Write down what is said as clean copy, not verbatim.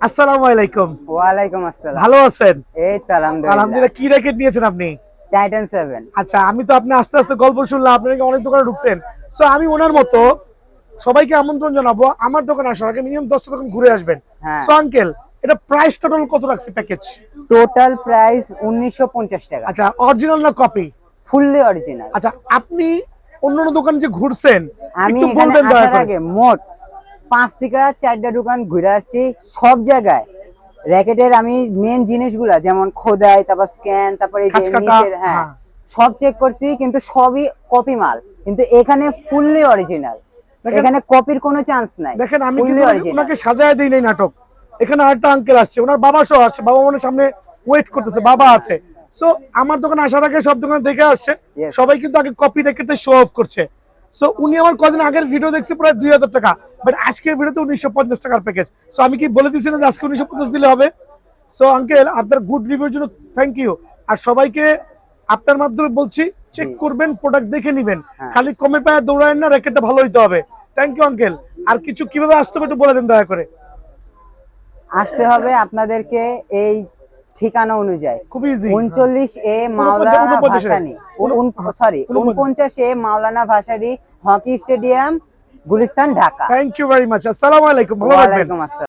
আসসালামু আলাইকুম। ওয়ালাইকুম আসসালাম। ভালো আছেন? এই তো আলহামদুলিল্লাহ। আলহামদুলিল্লাহ। কি র্যাকেট নিয়েছেন আপনি? টাইটান 7। আচ্ছা, আমি তো আপনি আস্তে আস্তে গল্প শুনলাম, আপনি নাকি অনেক দোকানে ঢুকছেন। সো আমি ওনার মতো সবাইকে আমন্ত্রণ জানাবো আমার দোকানে আসার আগে মিনিমাম 10টা দোকান ঘুরে আসবেন। হ্যাঁ। সো আঙ্কেল, এটা প্রাইস টোটাল কত রাখছে প্যাকেজ? টোটাল প্রাইস 1950 টাকা। আচ্ছা, অরিজিনাল না কপি? Fully original. আচ্ছা, আপনি অন্যান্য দোকান যে ঘুরছেন আমি একটু এখানে বলবেন দয়া আসার করে? আগে মোট 5 থেকে 4টা দোকান ঘুরে আসছি। সব জায়গায় র্যাকেটের আমি মেন জিনিসগুলা যেমন খোদাই, তারপর স্ক্যান, তারপর এই যে খাঁজ কাটা, নিচের হ্যাঁ সব চেক করছি, কিন্তু সবই কপি মাল। কিন্তু এখানে ফুললি অরিজিনাল, এখানে কপির কোনো চান্স নাই। দেখেন, আমি ফুললি কিন্তু অরিজিনাল। ওনাকে সাজায় দিই নাই নাটক। এখানে আরেকটা আঙ্কেল আসছে, ওনার বাবা সহ আসছে, বাবা মনে সামনে ওয়েট করতেছে, বাবা আছে। সো আমার দোকানে আসার আগে সব দোকানে দেখে আসছে, Yes. সবাই কিন্তু আগে কপি রেকেটে শো অফ করছে। সো উনি আমার কদিন আগের ভিডিও দেখছে প্রায় 2000 টাকা, বাট আজকের ভিডিওতে 1950 টাকার প্যাকেজ। সো আমি কি বলে দিচ্ছি না যে আজকে 1950 দিলে হবে? সো আঙ্কেল, আপনার গুড রিভিউর জন্য থ্যাংক ইউ। আর সবাইকে আপনার মাধ্যমে বলছি, চেক করবেন, প্রোডাক্ট দেখে নেবেন, খালি কমে পায় দৌড়ায় না, র্যাকেটটা ভালো হইতে হবে। Thank you uncle. আর কিছু কিভাবে আসতে হবে একটু বলে দেন দয়া করে। আসতে হবে আপনাদেরকে এই ঠিকানা অনুযায়ী। খুব easy. 39A Maulana 49 Bhashani, sorry 49A Maulana Bhashani, hockey stadium, Gulistan, Dhaka. Thank you very much. আসসালামু আলাইকুম, ভালো থাকবেন। ওয়ালাইকুম আসসালাম।